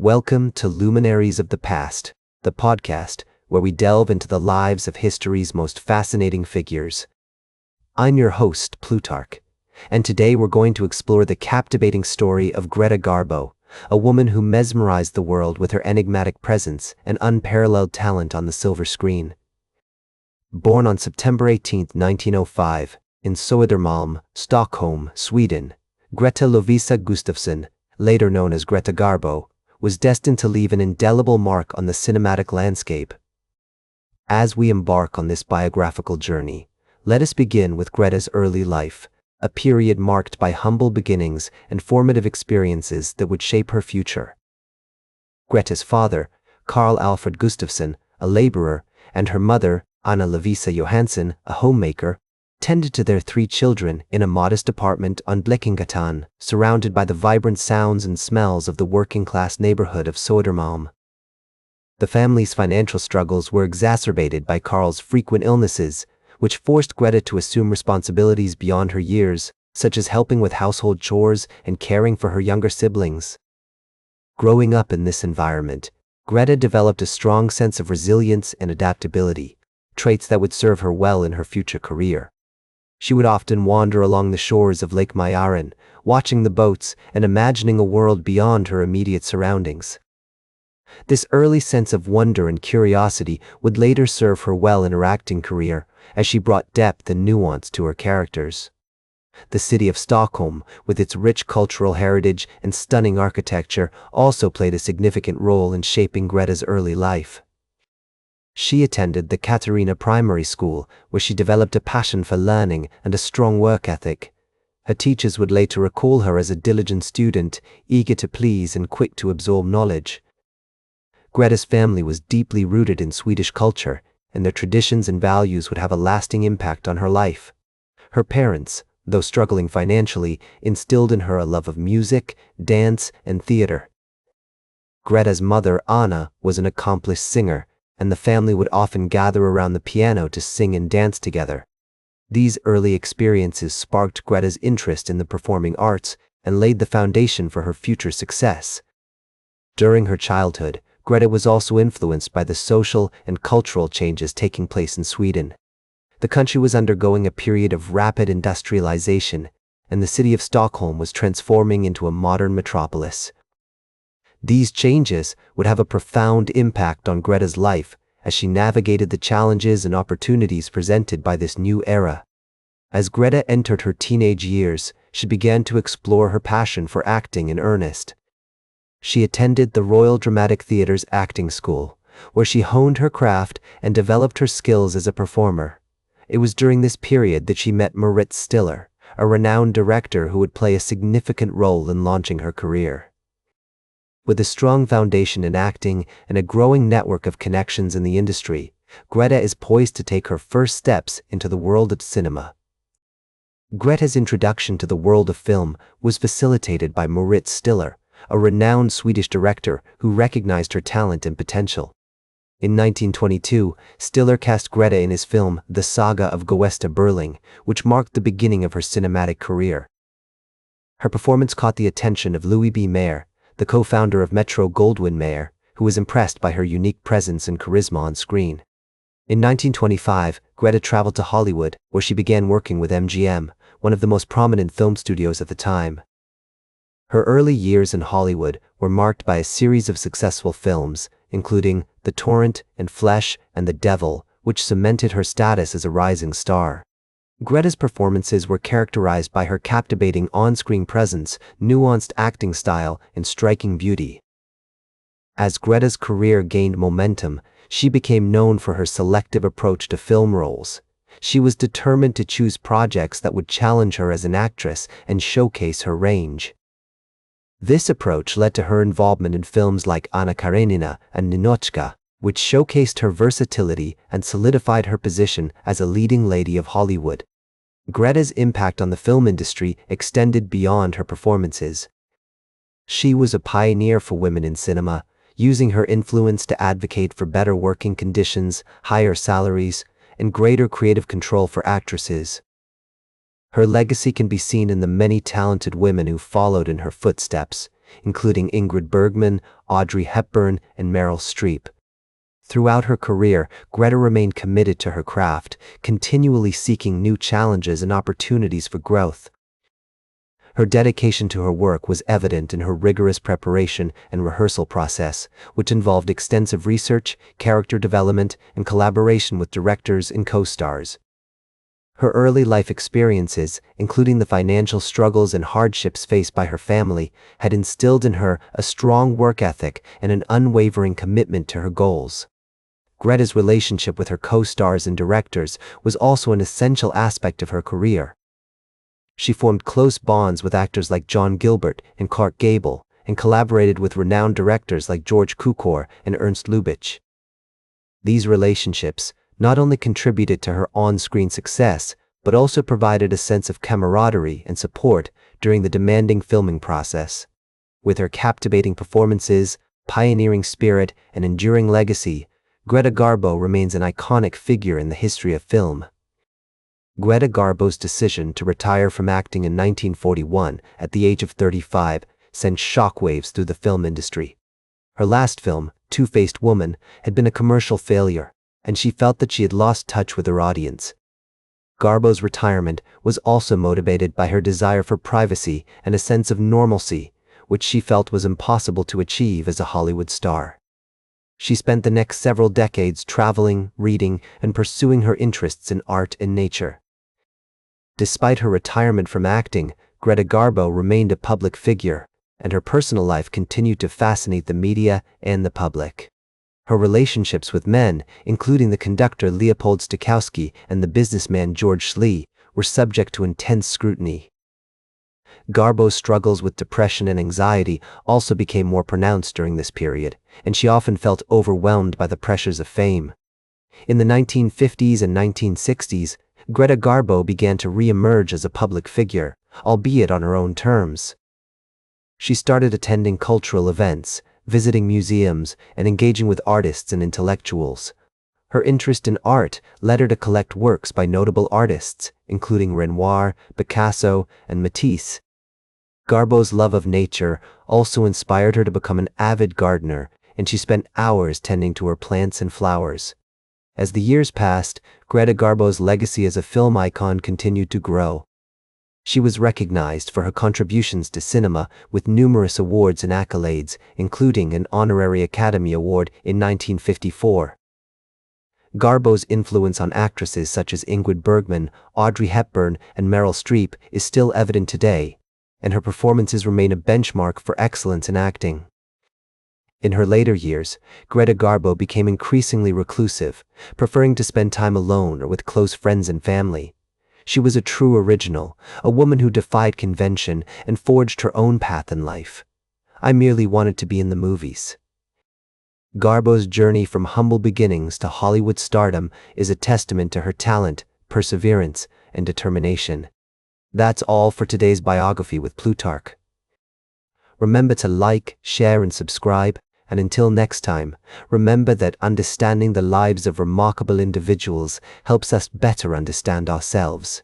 Welcome to Luminaries of the Past, the podcast where we delve into the lives of history's most fascinating figures. I'm your host, Plutarch, and today we're going to explore the captivating story of Greta Garbo, a woman who mesmerized the world with her enigmatic presence and unparalleled talent on the silver screen. Born on September 18, 1905, in Södermalm, Stockholm, Sweden, Greta Lovisa Gustafsson, later known as Greta Garbo, was destined to leave an indelible mark on the cinematic landscape. As we embark on this biographical journey, let us begin with Greta's early life, a period marked by humble beginnings and formative experiences that would shape her future. Greta's father, Carl Alfred Gustafsson, a laborer, and her mother, Anna Lovisa Johansson, a homemaker, tended to their 3 children in a modest apartment on Blekinggatan, surrounded by the vibrant sounds and smells of the working-class neighborhood of Södermalm. The family's financial struggles were exacerbated by Carl's frequent illnesses, which forced Greta to assume responsibilities beyond her years, such as helping with household chores and caring for her younger siblings. Growing up in this environment, Greta developed a strong sense of resilience and adaptability, traits that would serve her well in her future career. She would often wander along the shores of Lake Mälaren, watching the boats and imagining a world beyond her immediate surroundings. This early sense of wonder and curiosity would later serve her well in her acting career, as she brought depth and nuance to her characters. The city of Stockholm, with its rich cultural heritage and stunning architecture, also played a significant role in shaping Greta's early life. She attended the Katarina Primary School, where she developed a passion for learning and a strong work ethic. Her teachers would later recall her as a diligent student, eager to please and quick to absorb knowledge. Greta's family was deeply rooted in Swedish culture, and their traditions and values would have a lasting impact on her life. Her parents, though struggling financially, instilled in her a love of music, dance, and theater. Greta's mother, Anna, was an accomplished singer, and the family would often gather around the piano to sing and dance together. These early experiences sparked Greta's interest in the performing arts and laid the foundation for her future success. During her childhood, Greta was also influenced by the social and cultural changes taking place in Sweden. The country was undergoing a period of rapid industrialization, and the city of Stockholm was transforming into a modern metropolis. These changes would have a profound impact on Greta's life as she navigated the challenges and opportunities presented by this new era. As Greta entered her teenage years, she began to explore her passion for acting in earnest. She attended the Royal Dramatic Theatre's acting school, where she honed her craft and developed her skills as a performer. It was during this period that she met Marit Stiller, a renowned director who would play a significant role in launching her career. With a strong foundation in acting and a growing network of connections in the industry, Greta is poised to take her first steps into the world of cinema. Greta's introduction to the world of film was facilitated by Marit Stiller, a renowned Swedish director who recognized her talent and potential. In 1922, Stiller cast Greta in his film The Saga of Gösta Berling, which marked the beginning of her cinematic career. Her performance caught the attention of Louis B. Mayer, the co-founder of Metro-Goldwyn-Mayer, who was impressed by her unique presence and charisma on screen. In 1925, Greta traveled to Hollywood, where she began working with MGM, one of the most prominent film studios at the time. Her early years in Hollywood were marked by a series of successful films, including The Torrent and Flesh and the Devil, which cemented her status as a rising star. Greta's performances were characterized by her captivating on-screen presence, nuanced acting style, and striking beauty. As Greta's career gained momentum, she became known for her selective approach to film roles. She was determined to choose projects that would challenge her as an actress and showcase her range. This approach led to her involvement in films like Anna Karenina and Ninotchka, which showcased her versatility and solidified her position as a leading lady of Hollywood. Greta's impact on the film industry extended beyond her performances. She was a pioneer for women in cinema, using her influence to advocate for better working conditions, higher salaries, and greater creative control for actresses. Her legacy can be seen in the many talented women who followed in her footsteps, including Ingrid Bergman, Audrey Hepburn, and Meryl Streep. Throughout her career, Greta remained committed to her craft, continually seeking new challenges and opportunities for growth. Her dedication to her work was evident in her rigorous preparation and rehearsal process, which involved extensive research, character development, and collaboration with directors and co-stars. Her early life experiences, including the financial struggles and hardships faced by her family, had instilled in her a strong work ethic and an unwavering commitment to her goals. Greta's relationship with her co-stars and directors was also an essential aspect of her career. She formed close bonds with actors like John Gilbert and Clark Gable, and collaborated with renowned directors like George Cukor and Ernst Lubitsch. These relationships not only contributed to her on-screen success, but also provided a sense of camaraderie and support during the demanding filming process. With her captivating performances, pioneering spirit, and enduring legacy, Greta Garbo remains an iconic figure in the history of film. Greta Garbo's decision to retire from acting in 1941 at the age of 35 sent shockwaves through the film industry. Her last film, Two-Faced Woman, had been a commercial failure, and she felt that she had lost touch with her audience. Garbo's retirement was also motivated by her desire for privacy and a sense of normalcy, which she felt was impossible to achieve as a Hollywood star. She spent the next several decades traveling, reading, and pursuing her interests in art and nature. Despite her retirement from acting, Greta Garbo remained a public figure, and her personal life continued to fascinate the media and the public. Her relationships with men, including the conductor Leopold Stokowski and the businessman George Schlee, were subject to intense scrutiny. Garbo's struggles with depression and anxiety also became more pronounced during this period, and she often felt overwhelmed by the pressures of fame. In the 1950s and 1960s, Greta Garbo began to re-emerge as a public figure, albeit on her own terms. She started attending cultural events, visiting museums, and engaging with artists and intellectuals. Her interest in art led her to collect works by notable artists, including Renoir, Picasso, and Matisse. Garbo's love of nature also inspired her to become an avid gardener, and she spent hours tending to her plants and flowers. As the years passed, Greta Garbo's legacy as a film icon continued to grow. She was recognized for her contributions to cinema with numerous awards and accolades, including an honorary Academy Award in 1954. Garbo's influence on actresses such as Ingrid Bergman, Audrey Hepburn, and Meryl Streep is still evident today, and her performances remain a benchmark for excellence in acting. In her later years, Greta Garbo became increasingly reclusive, preferring to spend time alone or with close friends and family. She was a true original, a woman who defied convention and forged her own path in life. I merely wanted to be in the movies. Garbo's journey from humble beginnings to Hollywood stardom is a testament to her talent, perseverance, and determination. That's all for today's biography with Plutarch. Remember to like, share, and subscribe. And until next time, remember that understanding the lives of remarkable individuals helps us better understand ourselves.